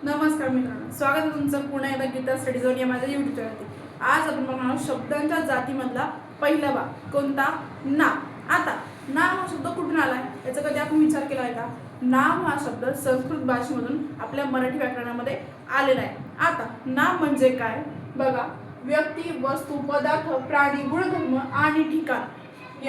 नमस्कार मित्रांनो, स्वागत आहे तुमचं पुन्हा एकदा गीता स्टडी झोन या माझ्या यूट्यूब चॅनलवरती। आज आपण बघणार आहोत शब्दांच्या जातीमधला पहिला भाग कोणता? नाम। आता नाम हा शब्द कुठून आलाय याचा कधी आपण विचार केला आहे का? नाम हा शब्द संस्कृत भाषेमधून आपल्या मराठी व्याकरणामध्ये आलेला आहे। आता नाम म्हणजे काय बघा, व्यक्ती, वस्तू, पदार्थ, प्राणी, गुणधर्म आणि ठिकाण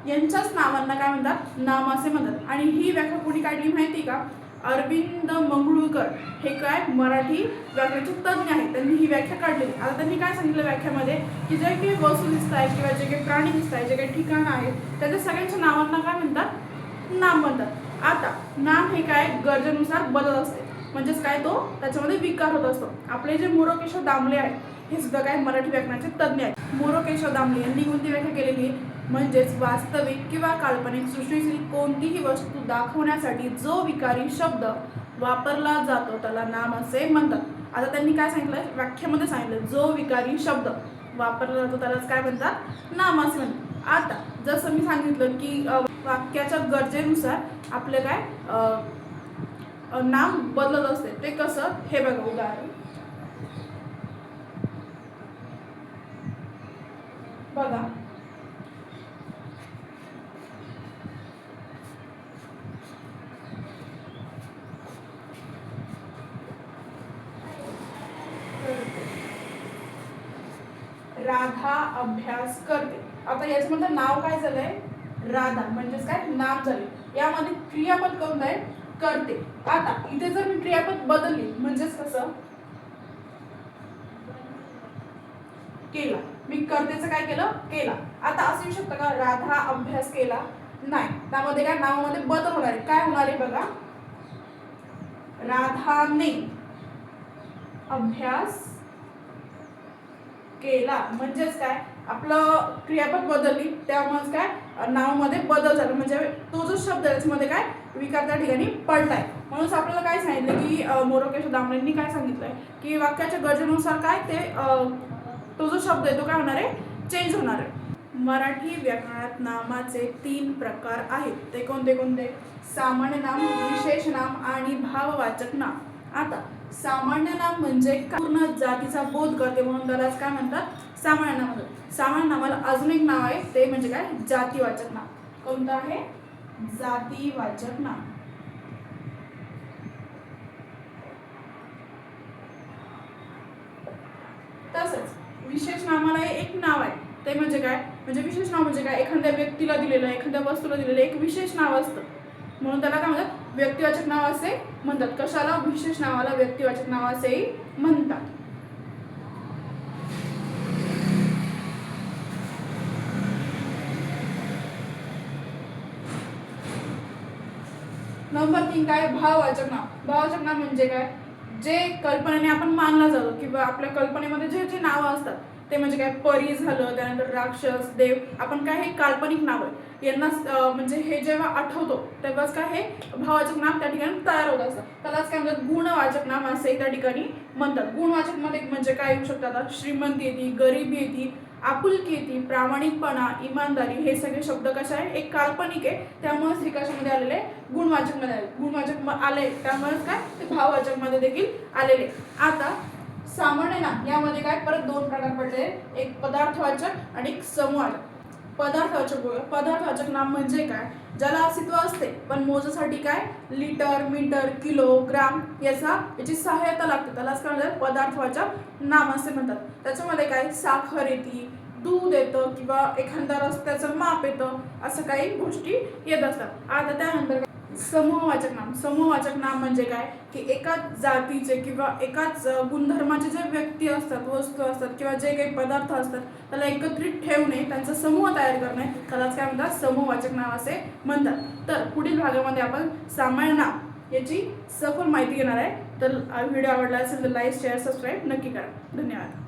यांच्याच नावांना काय म्हणतात? नाम असे म्हणतात। आणि ही व्याख्या कोणी काढली माहिती का? अरविंद मंगळूरकर हे काय मराठी व्याकरणाचे तज्ञ आहेत, त्यांनी ही व्याख्या काढलेली। आता त्यांनी काय सांगितलं व्याख्यामध्ये की जे काही वस्तू दिसत आहेत किंवा जे काही प्राणी दिसत आहेत, जे काही ठिकाण आहेत त्याच्या सगळ्यांच्या नावांना काय म्हणतात? नाम म्हणतात। आता नाम हे काय गरजेनुसार बदलत असते, म्हणजेच काय तो त्याच्यामध्ये विकार होत असतो। आपले जे मोरोकेशव दामले आहेत हे सुद्धा काय मराठी व्याकरणाचे तज्ञ आहेत। मोरोकेशव दामले यांनी कोणती व्याख्या केलेली? म्हणजेच वास्तविक किंवा काल्पनिक सृष्टीतील कोणतीही वस्तू दाखवण्यासाठी जो विकारी शब्द वापरला जातो त्याला नाम असे म्हणतात। आता त्यांनी काय सांगितलं व्याख्यामध्ये सांगितलं, जो विकारी शब्द वापरला जातो त्यालाच काय म्हणतात? नाम असे म्हणतात। आता जसं मी सांगितलं की वाक्याच्या गरजेनुसार आपले काय नाम बदलत असते, ते कसं हे बघा। उदाहरण बघा, राधा अभ्यास करते। आता याच्यामध्ये नाव काय झालंय? राधा, म्हणजेच काय नाम झाले। यामध्ये क्रियापद कोणतं आहे? करते। आता इथे जर मी क्रियापद बदलली म्हणजेच कसं केला, मी करतेचं काय केलं? केला। आता असं येऊ शकतं का राधा अभ्यास केला? नाही, त्यामध्ये काय नावामध्ये बदल होणार आहे। काय होणार आहे बघा, राधाने अभ्यास केला, म्हणजेच काय आपलं क्रियापद बदलली त्यामुळे काय नावामध्ये बदल झाला, म्हणजे तो जो शब्द आहे त्याच्यामध्ये काय विकार त्या ठिकाणी पडलाय। म्हणून आपल्याला काय सांगितलं की मोरोकेशव दामलेंनी काय सांगितलंय की वाक्याच्या गरजेनुसार काय ते तो जो शब्द आहे तो काय होणार आहे? चेंज होणार आहे। मराठी व्याकरणात नामाचे 3 प्रकार आहेत, ते कोणते कोणते? सामान्य नाम, विशेष नाम आणि भाववाचक नाम। आता सामान्य नाम म्हणजे पूर्ण जातीचा बोध करते म्हणून त्यालाच काय म्हणतात? सामान्य नाम म्हणतात। सामान्य नामाला अजून एक नाव आहे, ते म्हणजे काय? जातीवाचक नाम। कोणतं आहे? जातीवाचक नाम। तसंच विशेष नामाला एक नाव आहे, ते म्हणजे काय? म्हणजे विशेष नाव म्हणजे काय? एखाद्या व्यक्तीला दिलेलं, एखाद्या वस्तूला दिलेलं एक विशेष नाव असतं, म्हणून त्याला काय म्हणतात? व्यक्तिवाचक नाव असे म्हणतात। कशाला? विशेष नावाला व्यक्तिवाचक नाव असेही म्हणतात। नंबर 3 काय? भाववाचक नाव। भाववाचक नाव म्हणजे काय? जे कल्पनेने आपण मानला जातो किंवा आपल्या कल्पनेमध्ये जे जे नावं असतात ते म्हणजे काय? परी झालं, त्यानंतर राक्षस, देव, आपण काय हे काल्पनिक नाव आहे यांना म्हणजे हे जेव्हा आठवतो तेव्हाच काय हे भाववाचक नाम त्या ठिकाणी तयार होत असतं, त्यालाच काय म्हणतात? गुणवाचक नाम असे त्या ठिकाणी म्हणतात। गुणवाचक मध्ये म्हणजे काय येऊ शकतात? श्रीमंती येते, गरिबी येते, आपुलकी येते, प्रामाणिकपणा, इमानदारी, हे सगळे शब्द कशा आहे? एक काल्पनिक आहे, त्यामुळे श्रीकाशामध्ये आलेले गुणवाचक मध्ये आले। गुणवाचक आले त्यामुळे काय ते भाववाचक मध्ये देखील आलेले। आता सामान्य नाम यामध्ये काय परत 2 प्रकार पडले, एक पदार्थवाचक आणि एक समूहवाचक। पदार्थवाचक नाम म्हणजे काय? ज्याला अस्तित्व असते पण मोजण्यासाठी काय लिटर, मीटर, किलो, ग्राम याची सहायता लागते, त्यालाच काय म्हणतात? पदार्थवाचक नाम असे म्हणतात। त्याच्यामध्ये काय साखर येते, दूध येतं किंवा एखाद्या रस्त्याचं माप येतं, असं काही गोष्टी येत असतात। आता त्यानंतर समूहवाचक नाम। समूहवाचक नाम म्हणजे काय की एकाच जातीचे किंवा एकाच गुणधर्माचे जे व्यक्ती असतात, वस्तू असतात किंवा जे काही पदार्थ असतात त्याला एकत्रित ठेवणे, त्यांचा समूह तयार करणे, त्यालाच काय म्हणतात? समूहवाचक नाव असे म्हणतात। तर पुढील भागामध्ये आपण सामान्य नाम याची सखोल माहिती घेणार आहे। तर व्हिडिओ आवडला असेल तर लाईक, शेअर, सबस्क्राईब नक्की करा। धन्यवाद।